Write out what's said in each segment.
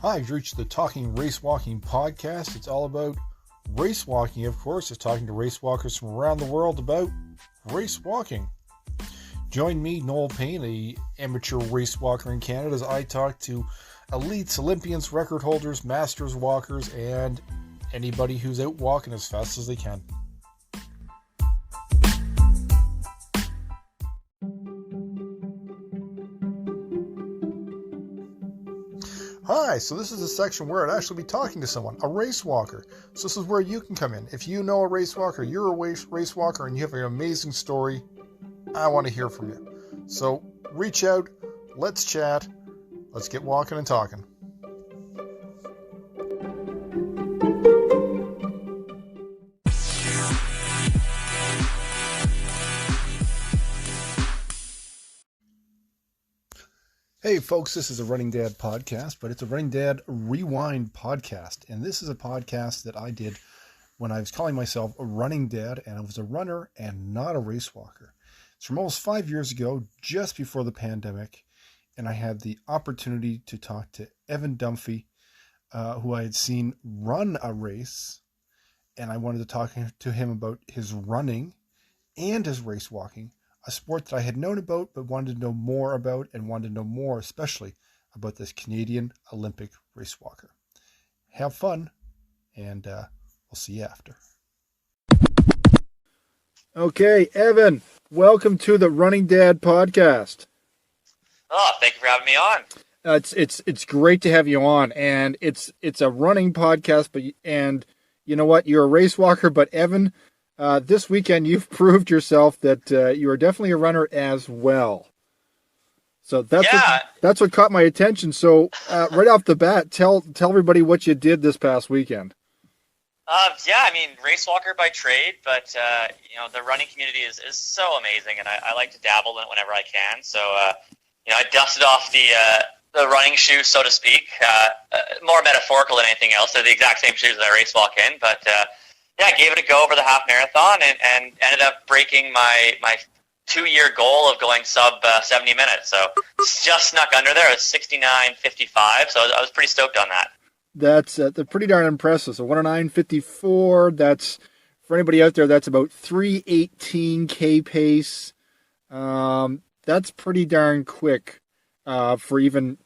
Hi, you've reached the Talking Racewalking podcast. It's all about racewalking, of course. It's talking to racewalkers from around the world about racewalking. Join me, Noel Payne, an amateur racewalker in Canada, as I talk to elites, Olympians, record holders, masters walkers, and anybody who's out walking as fast as they can. Hi, so this is a section where I'd actually be talking to someone, a race walker. So this is where you can come in. If you know a race walker, you're a race walker, and you have an amazing story, I want to hear from you. So reach out, let's chat, let's get walking and talking. Hey folks, this is a Runningdad podcast, but it's a Runningdad Rewind podcast. And this is a podcast that I did when I was calling myself a Runningdad, and I was a runner and not a race walker. It's from almost 5 years ago, just before the pandemic, and I had the opportunity to talk to Evan Dunfee, who I had seen run a race, and I wanted to talk to him about his running and his race walking. A sport that I had known about, but wanted to know more about, and wanted to know more especially about this Canadian Olympic race walker. Have fun, and we'll see you after. Okay, Evan, welcome to the Runningdad podcast. Oh, thank you for having me on. It's great to have you on, and it's a running podcast, and you know what? You're a race walker, but Evan, this weekend, you've proved yourself that you are definitely a runner as well. So that's what caught my attention. So right off the bat, tell everybody what you did this past weekend. Race walker by trade, but the running community is so amazing, and I like to dabble in it whenever I can. So I dusted off the running shoes, so to speak. More metaphorical than anything else. They're the exact same shoes that I race walk in, but. I gave it a go over the half marathon and ended up breaking my 2-year goal of going sub 70 minutes. So just snuck under there. It was 69:55. So I was pretty stoked on that. That's pretty darn impressive. So 109.54. That's, for anybody out there, that's about 3:18 pace. That's pretty darn quick for even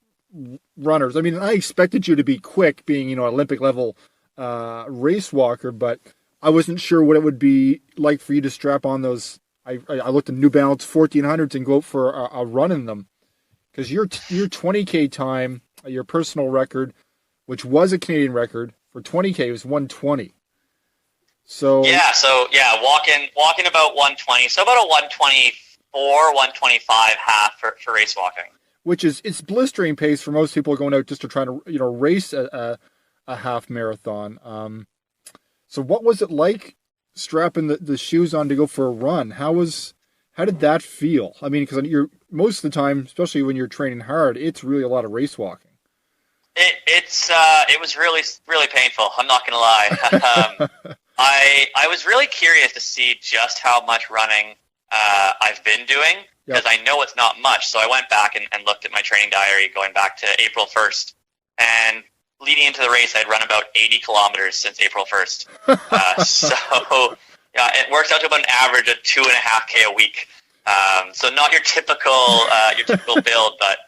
runners. I mean, I expected you to be quick, being Olympic level race walker, but I wasn't sure what it would be like for you to strap on those. I looked at New Balance 1400s and go for a run in them, because your 20K time, your personal record, which was a Canadian record for 20K, was 120. So walking about 120, so about a 124, 125 half for race walking, which is it's blistering pace for most people going out just to try to race a half marathon. So what was it like strapping the shoes on to go for a run? How did that feel? I mean, because you're most of the time, especially when you're training hard, it's really a lot of race walking. It was really, really painful. I'm not gonna lie. I was really curious to see just how much running I've been doing, because I know it's not much. So I went back and looked at my training diary going back to April 1st, and leading into the race, I'd run about 80 kilometers since April 1st. It works out to about an average of 2.5K a week. So not your typical build, but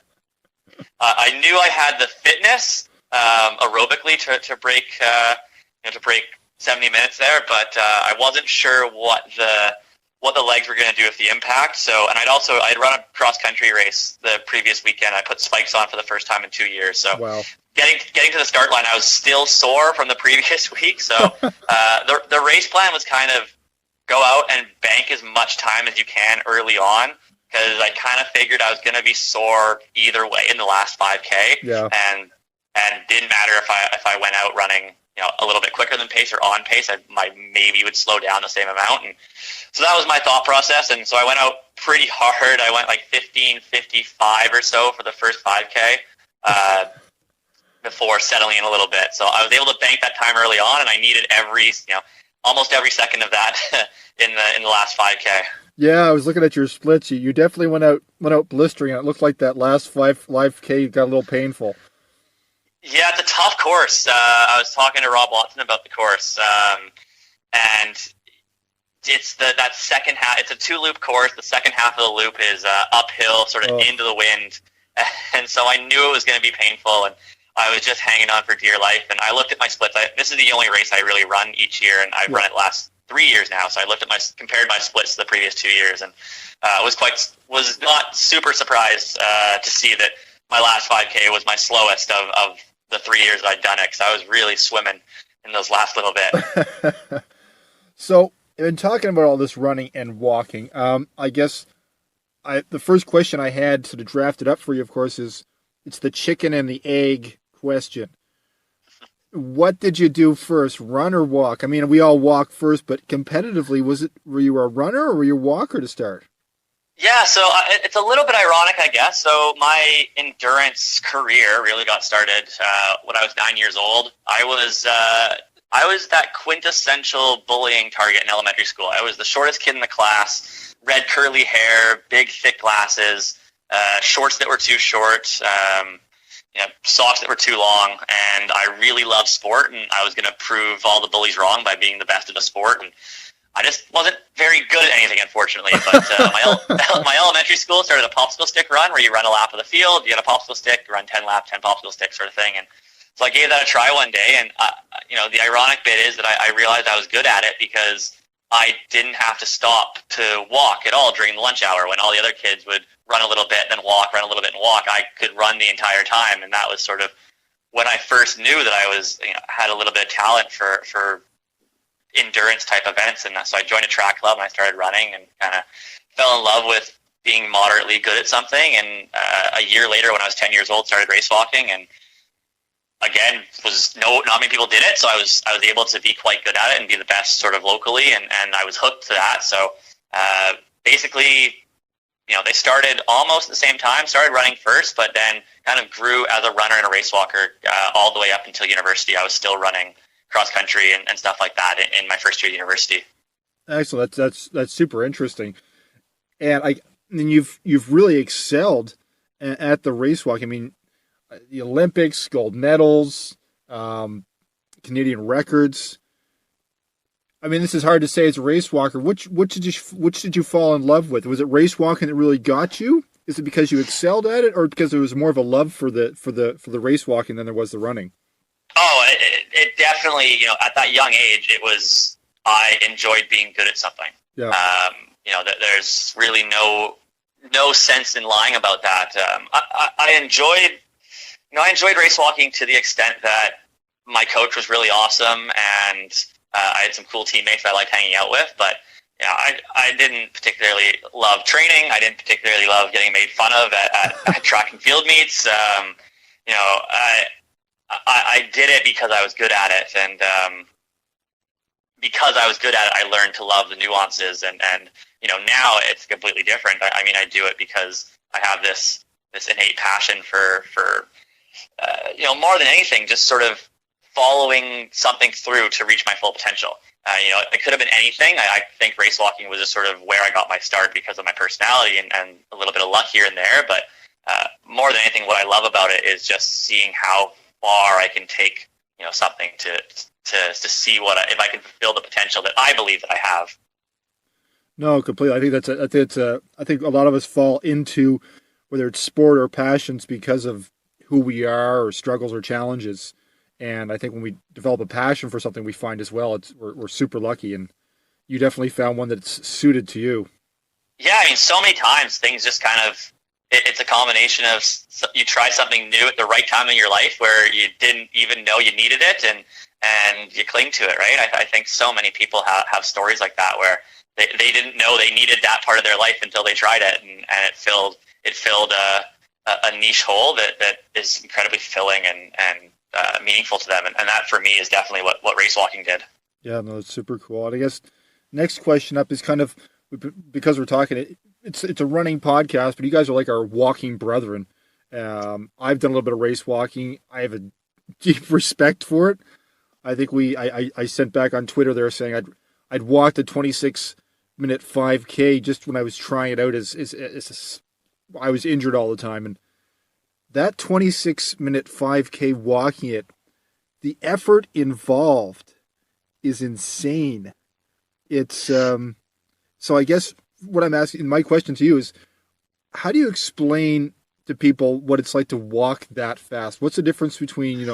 I knew I had the fitness aerobically to break 70 minutes there, but I wasn't sure what the legs were going to do with the impact. So, and I'd run a cross country race the previous weekend. I put spikes on for the first time in 2 years. So. Wow. Getting to the start line, I was still sore from the previous week. So the race plan was kind of go out and bank as much time as you can early on, because I kind of figured I was going to be sore either way in the last 5K. Yeah. And didn't matter if I went out running a little bit quicker than pace or on pace, I maybe would slow down the same amount. And so that was my thought process. And so I went out pretty hard. I went like 15:55 or so for the first 5K. Before settling in a little bit. So I was able to bank that time early on, and I needed almost every second of that in the last 5K. Yeah, I was looking at your splits. You definitely went out blistering. It looked like that last 5K got a little painful. Yeah, it's a tough course. I was talking to Rob Watson about the course, and it's that second half. It's a 2-loop course. The second half of the loop is uphill, sort of into the wind, and so I knew it was going to be painful, and I was just hanging on for dear life. And I looked at my splits. This is the only race I really run each year, and I've run it the last 3 years now. So I looked at compared my splits to the previous 2 years, and was not super surprised to see that my last 5K was my slowest of the 3 years that I'd done it, because I was really swimming in those last little bit. So, in talking about all this running and walking, I guess the first question I had sort of drafted up for you, of course, is it's the chicken and the egg question. What did you do first, run or walk? I mean, we all walk first, but competitively, were you a runner or were you a walker to start? Yeah, so it's a little bit ironic, I guess. So my endurance career really got started when I was 9 years old. I was that quintessential bullying target in elementary school. I was the shortest kid in the class, red curly hair, big thick glasses, shorts that were too short, socks that were too long, and I really loved sport, and I was going to prove all the bullies wrong by being the best at a sport, and I just wasn't very good at anything, unfortunately. But my elementary school started a popsicle stick run where you run a lap of the field, you get a popsicle stick, run 10 laps, 10 popsicle sticks sort of thing. And so I gave that a try one day. And, the ironic bit is that I realized I was good at it because I didn't have to stop to walk at all during the lunch hour when all the other kids would run a little bit, then walk, run a little bit and walk. I could run the entire time. And that was sort of when I first knew that I was, had a little bit of talent for endurance type events. And so I joined a track club and I started running and kind of fell in love with being moderately good at something. And a year later, when I was 10 years old, started racewalking, and again, not many people did it. So I was able to be quite good at it and be the best sort of locally. And I was hooked to that. So basically, they started almost at the same time, started running first, but then kind of grew as a runner and a racewalker all the way up until university. I was still running cross country and stuff like that in my first year at university. Excellent. That's super interesting. And you've really excelled at the racewalk. I mean, the Olympics, gold medals, Canadian records. I mean, this is hard to say as a racewalker. Which did you fall in love with? Was it racewalking that really got you? Is it because you excelled at it, or because there was more of a love for the racewalking than there was the running? Oh, it definitely, at that young age, I enjoyed being good at something. Yeah. There's really no sense in lying about that. I enjoyed racewalking to the extent that my coach was really awesome, and I had some cool teammates I liked hanging out with, but I didn't particularly love training. I didn't particularly love getting made fun of at track and field meets. I did it because I was good at it, and because I was good at it, I learned to love the nuances, and now it's completely different. I do it because I have this innate passion for more than anything, just sort of following something through to reach my full potential. It could have been anything. I think racewalking was just sort of where I got my start because of my personality and a little bit of luck here and there, but more than anything, what I love about it is just seeing how far I can take, something to see if I can fulfill the potential that I believe that I have. No, completely. I think a lot of us fall into, whether it's sport or passions, because of who we are or struggles or challenges. And I think when we develop a passion for something, we find as well, we're super lucky. And you definitely found one that's suited to you. Yeah, so many times things just kind of, it's a combination of you try something new at the right time in your life where you didn't even know you needed it, and you cling to it, right? I think so many people have stories like that where they didn't know they needed that part of their life until they tried it, and it filled a niche hole that is incredibly fulfilling and meaningful to them, and that for me is definitely what racewalking did. Yeah, no, it's super cool. And I guess next question up is kind of, because we're talking, it's a running podcast, but you guys are like our walking brethren. I've done a little bit of race walking. I have a deep respect for it. I think I sent back on Twitter there saying I'd walked a 26-minute 5K just when I was trying it out as I was injured all the time, and that 26-minute 5K walking it, the effort involved is insane. It's so I guess what I'm asking, my question to you is, how do you explain to people what it's like to walk that fast? What's the difference between,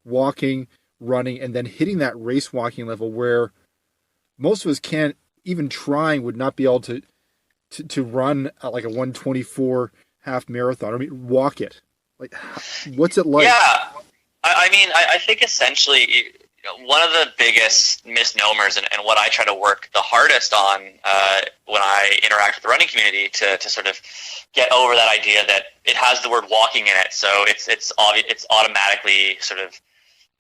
walking, running, and then hitting that race walking level where most of us can't, even trying, would not be able to run like a 124 half marathon. I mean, walk it. Like, what's it like? Yeah, I think essentially one of the biggest misnomers and what I try to work the hardest on when I interact with the running community to sort of get over that idea that it has the word walking in it, so it's automatically sort of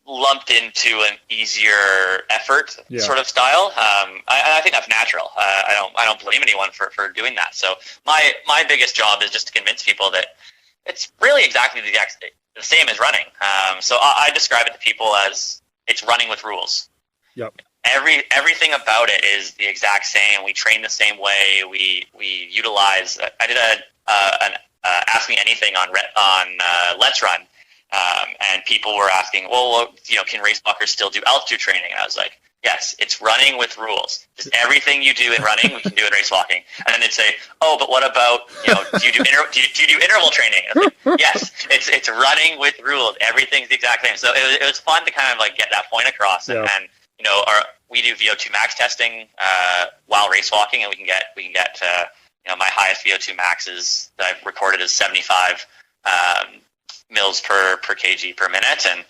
lumped into an easier effort sort of style. I think that's natural. I don't blame anyone for doing that. So my biggest job is just to convince people that it's really exactly the same as running. So I describe it to people as it's running with rules. Yep. Everything about it is the exact same. We train the same way. We utilize. I did an Ask Me Anything on Let's Run, and people were asking, well, can racewalkers still do altitude training? And I was like, yes, it's running with rules. Just everything you do in running, we can do in racewalking. And then they'd say, oh, but what about, do you do interval training? And I was like, yes, it's running with rules. Everything's the exact same. So it was fun to kind of like get that point across. And we do VO2 max testing while racewalking, and we can get my highest VO2 maxes that I've recorded is 75 mils per kg per minute, and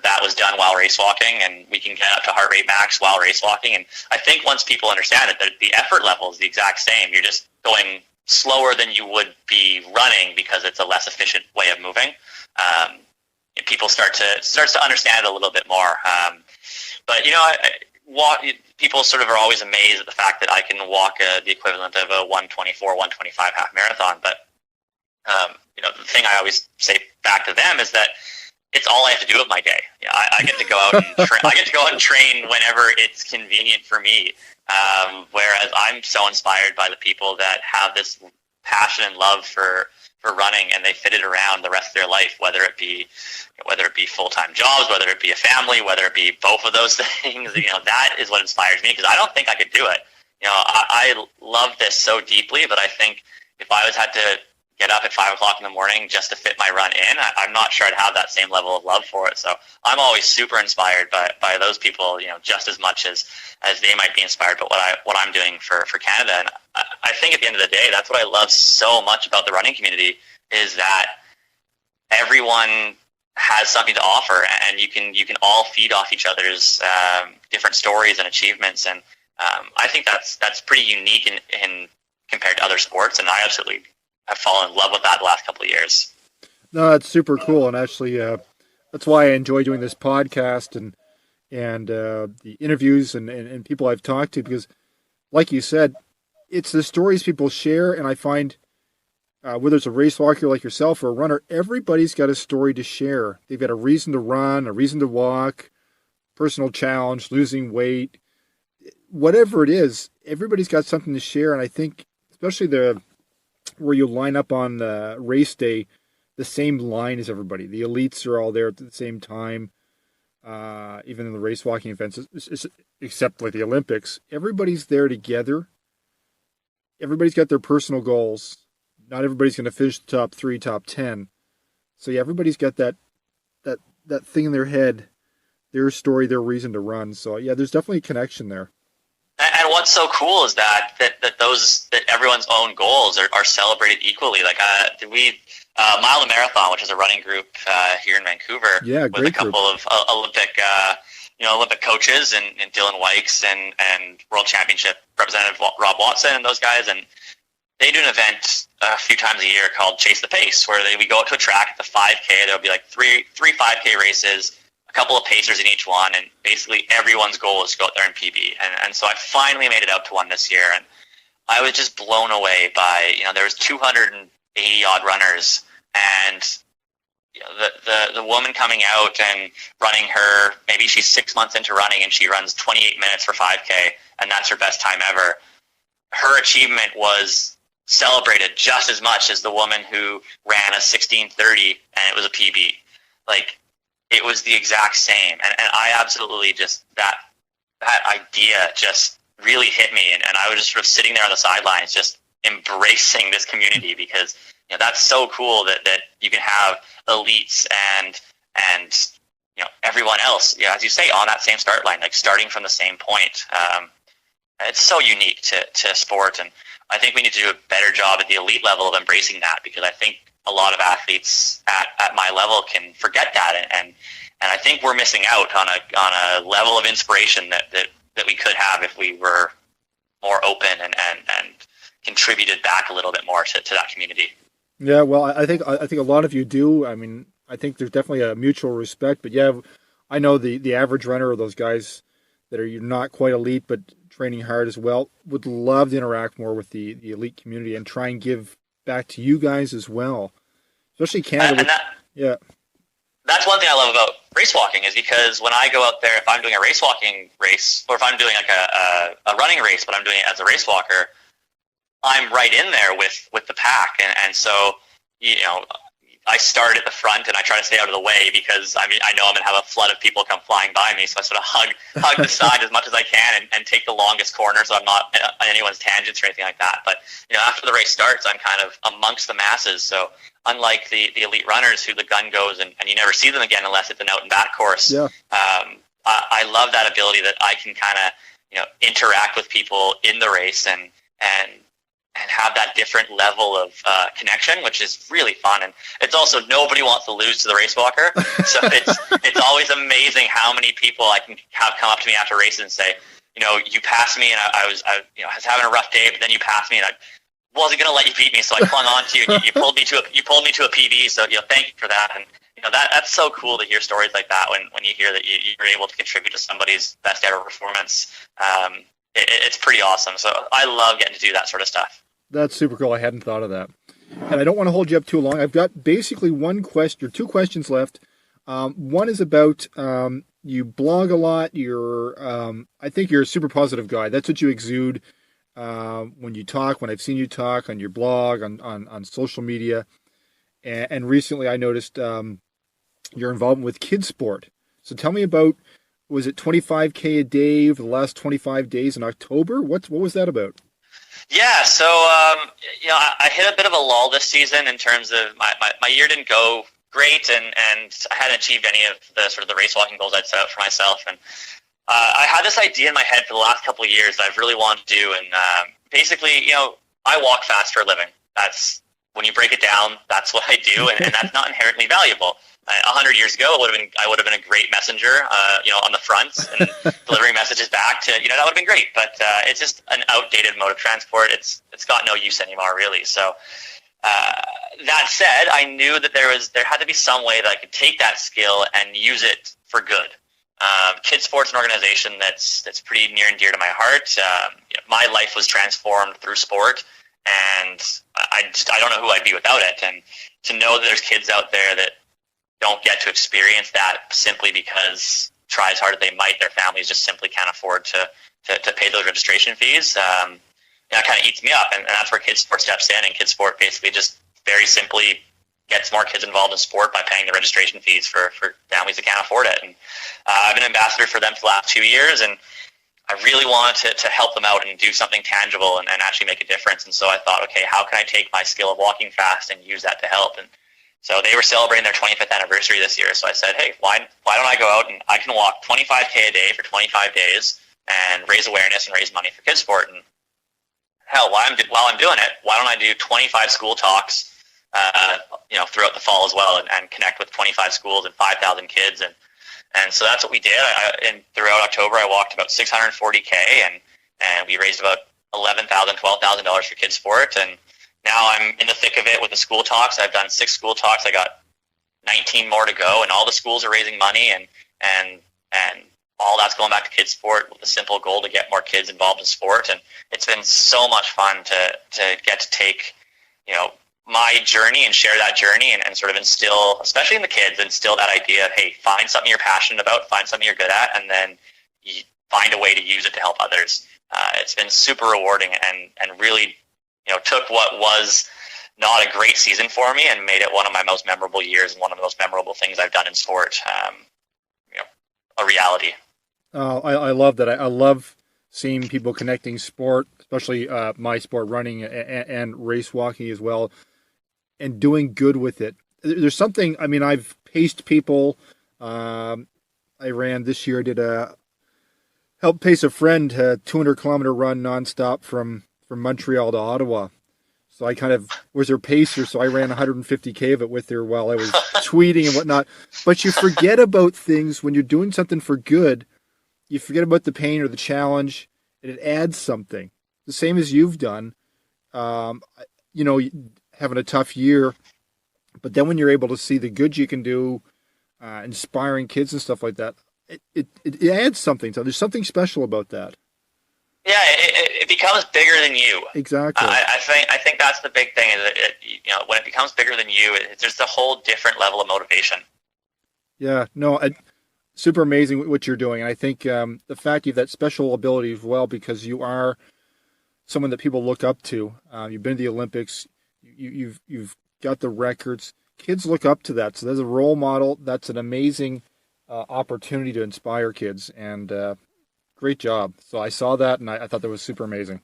that was done while racewalking, and we can get up to heart rate max while racewalking. And I think once people understand it, that the effort level is the exact same. You're just going slower than you would be running because it's a less efficient way of moving. People starts to understand it a little bit more. But people sort of are always amazed at the fact that I can walk the equivalent of a 124, 125 half marathon. But the thing I always say back to them is that it's all I have to do with my day. I get to go out and I get to go out and train whenever it's convenient for me. Whereas I'm so inspired by the people that have this passion and love for running, and they fit it around the rest of their life, whether it be full-time jobs, whether it be a family, whether it be both of those things. That is what inspires me, because I don't think I could do it. I love this so deeply, but I think if I had to get up at 5 o'clock in the morning just to fit my run in, I'm not sure I'd have that same level of love for it. So I'm always super inspired by those people, just as much as they might be inspired by what I'm doing for Canada. And I think at the end of the day, that's what I love so much about the running community, is that everyone has something to offer, and you can all feed off each other's different stories and achievements. And I think that's pretty unique in compared to other sports, and I absolutely have fallen in love with that the last couple of years. No, that's super cool, and actually, that's why I enjoy doing this podcast and the interviews and people I've talked to, because, like you said, it's the stories people share, and I find whether it's a race walker like yourself or a runner, everybody's got a story to share. They've got a reason to run, a reason to walk, personal challenge, losing weight, whatever it is. Everybody's got something to share, and I think especially where you line up on the race day, the same line as everybody. The elites are all there at the same time, even in the race walking events, except like the Olympics. Everybody's there together. Everybody's got their personal goals. Not everybody's going to finish the top 3, top 10. So yeah, everybody's got that thing in their head, their story, their reason to run. So yeah, there's definitely a connection there. And what's so cool is that everyone's own goals are celebrated equally. Like Mile the Marathon, which is a running group here in Vancouver, with a couple of Olympic coaches and Dylan Wykes and World Championship Representative Rob Watson and those guys, and they do an event a few times a year called Chase the Pace, where we go out to a track at the 5K. There'll be like three 5K races, a couple of pacers in each one, and basically everyone's goal is to go out there and PB. And so I finally made it out to one this year, and I was just blown away by, there was 280 odd runners, and the woman coming out and running maybe she's 6 months into running, and she runs 28 minutes for 5K, and that's her best time ever. Her achievement was celebrated just as much as the woman who ran a 16:30 and it was a PB. Like, it was the exact same. And I absolutely just, that idea just really hit me. And I was just sort of sitting there on the sidelines, just embracing this community, because that's so cool that you can have elites and everyone else, as you say, on that same start line, like starting from the same point. It's so unique to sport, and I think we need to do a better job at the elite level of embracing that, because I think a lot of athletes at my level can forget that, and I think we're missing out on a level of inspiration that we could have if we were more open and contributed back a little bit more to that community. Yeah, well, I think a lot of you do. I mean, I think there's definitely a mutual respect, but yeah, I know the average runner, or those guys that are not quite elite but training hard as well, would love to interact more with the elite community and try and give back to you guys as well, especially Canada. That's one thing I love about racewalking, is because when I go out there, if I'm doing a racewalking race, or if I'm doing like a running race, but I'm doing it as a racewalker, I'm right in there with the pack, and so I start at the front and I try to stay out of the way, because I know I'm gonna have a flood of people come flying by me, so I sort of hug the side as much as I can and take the longest corner, so I'm not on anyone's tangents or anything like that. But after the race starts, I'm kind of amongst the masses. So unlike the elite runners, who the gun goes and you never see them again unless it's an out and back course, I love that ability that I can kind of interact with people in the race and have that different level of connection, which is really fun. And it's also, nobody wants to lose to the racewalker. So it's always amazing how many people I can have come up to me after races and say, you passed me and I was having a rough day, but then you passed me and I wasn't going to let you beat me. So I clung on to you and you pulled me to a PB. So, thank you for that. And, that's so cool to hear stories like that when you hear that you're able to contribute to somebody's best ever performance. It's pretty awesome. So I love getting to do that sort of stuff. That's super cool. I hadn't thought of that. And I don't want to hold you up too long. I've got basically two questions left. One is about you blog a lot. I think you're a super positive guy. That's what you exude when you talk, when I've seen you talk on your blog, on social media. And recently I noticed your involvement with kids sport. So tell me about, was it 25K a day for the last 25 days in October? What was that about? Yeah, so I hit a bit of a lull this season in terms of my year didn't go great, and I hadn't achieved any of the sort of the racewalking goals I'd set out for myself. And I had this idea in my head for the last couple of years that I've really wanted to do. And basically, I walk fast for a living. That's, when you break it down, that's what I do, and that's not inherently valuable. 100 years ago, I would have been a great messenger, on the front and delivering messages back to, that would have been great. But it's just an outdated mode of transport. It's got no use anymore, really. So that said, I knew that there had to be some way that I could take that skill and use it for good. Kids Sports, an organization that's pretty near and dear to my heart. My life was transformed through sport, and I don't know who I'd be without it. And to know that there's kids out there that don't get to experience that simply because, try as hard as they might, their families just simply can't afford to pay those registration fees, that kind of eats me up. And that's where Kids Sport steps in, and Kids Sport basically just very simply gets more kids involved in sport by paying the registration fees for families that can't afford it. And I've been an ambassador for them for the last 2 years, and I really wanted to help them out and do something tangible and actually make a difference. And so I thought, okay, how can I take my skill of walking fast and use that to help? And so they were celebrating their 25th anniversary this year. So I said, hey, why don't I go out and I can walk 25K a day for 25 days and raise awareness and raise money for Kids Sport? And hell, while I'm doing it, why don't I do 25 school talks, throughout the fall as well, and connect with 25 schools and 5,000 kids. And so that's what we did. And throughout October, I walked about 640K, and we raised about $11,000, $12,000 for Kids Sport. And now I'm in the thick of it with the school talks. I've done 6 school talks. I got 19 more to go, and all the schools are raising money, and all that's going back to Kids Sport with the simple goal to get more kids involved in sport. And it's been so much fun to get to take, my journey and share that journey and sort of instill, especially in the kids, instill that idea of, hey, find something you're passionate about, find something you're good at, and then you find a way to use it to help others. It's been super rewarding and really, took what was not a great season for me and made it one of my most memorable years and one of the most memorable things I've done in sport, a reality. I love that. I love seeing people connecting sport, especially my sport, running and race walking as well, and doing good with it. There's something, I've paced people. I ran this year, helped pace a friend a 200-kilometer run nonstop from Montreal to Ottawa. So I kind of was her pacer, so I ran 150K of it with her while I was tweeting and whatnot. But you forget about things when you're doing something for good. You forget about the pain or the challenge, and it adds something. The same as you've done, having a tough year. But then when you're able to see the good you can do, inspiring kids and stuff like that, it adds something. So there's something special about that. Yeah, it becomes bigger than you. Exactly. I think that's the big thing. Is that when it becomes bigger than you, there's a whole different level of motivation. Yeah, no, super amazing what you're doing. And I think the fact you have that special ability as well, because you are someone that people look up to. You've been to the Olympics. You've got the records. Kids look up to that. So there's a role model. That's an amazing opportunity to inspire kids. And great job. So I saw that, and I thought that was super amazing.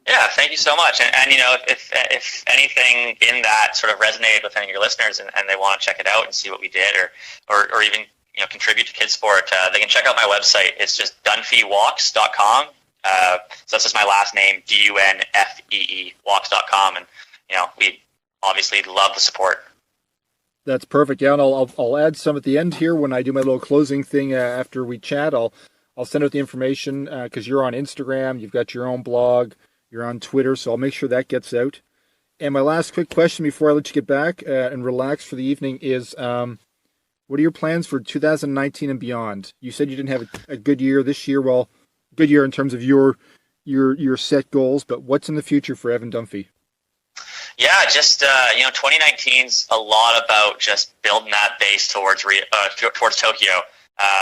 Yeah, thank you so much. And if anything in that sort of resonated with any of your listeners and they want to check it out and see what we did or even contribute to kids sport, they can check out my website. It's just dunfeewalks.com. So that's just my last name, DUNFEE walks.com. And we obviously love the support. That's perfect. Yeah, and I'll add some at the end here when I do my little closing thing after we chat. I'll send out the information because you're on Instagram, you've got your own blog, you're on Twitter, so I'll make sure that gets out. And my last quick question before I let you get back and relax for the evening is, what are your plans for 2019 and beyond? You said you didn't have a good year this year. Well, good year in terms of your set goals, but what's in the future for Evan Dunfee? Yeah, just 2019's a lot about just building that base towards Tokyo.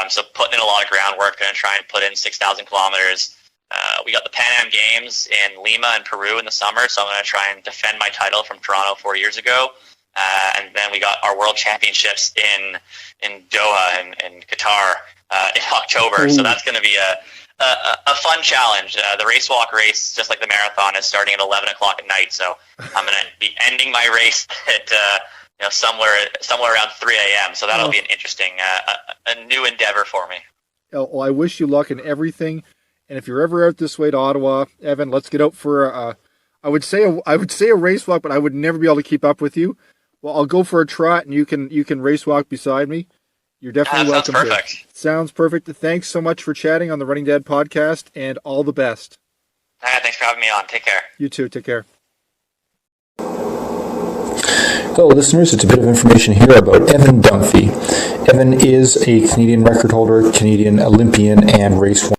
So putting in a lot of groundwork, going to try and put in 6,000 kilometers. We got the Pan Am Games in Lima and Peru in the summer, so I'm going to try and defend my title from Toronto 4 years ago. And then we got our World Championships in Doha and Qatar in October. Ooh. So that's going to be a fun challenge. The Racewalk race, just like the marathon, is starting at 11 o'clock at night. So I'm going to be ending my race at somewhere around 3 a.m. So that'll be an interesting, a new endeavor for me. Well, I wish you luck in everything. And if you're ever out this way to Ottawa, Evan, let's get out for I would say a race walk, but I would never be able to keep up with you. Well, I'll go for a trot, and you can race walk beside me. You're definitely welcome. Sounds perfect. Here. Sounds perfect. Thanks so much for chatting on the Runningdad podcast, and all the best. Thanks for having me on. Take care. You too. Take care. Hello, listeners. It's a bit of information here about Evan Dunfee. Evan is a Canadian record holder, Canadian Olympian, and racewalker.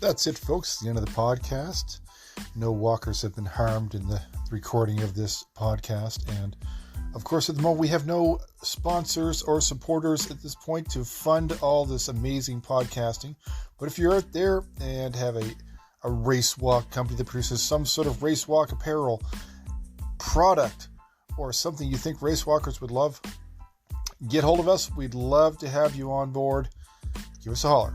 That's it, folks. The end of the podcast. No walkers have been harmed in the recording of this podcast. And, of course, at the moment, we have no sponsors or supporters at this point to fund all this amazing podcasting. But if you're out there and have a race walk company that produces some sort of race walk apparel product or something you think race walkers would love, get hold of us. We'd love to have you on board. Give us a holler.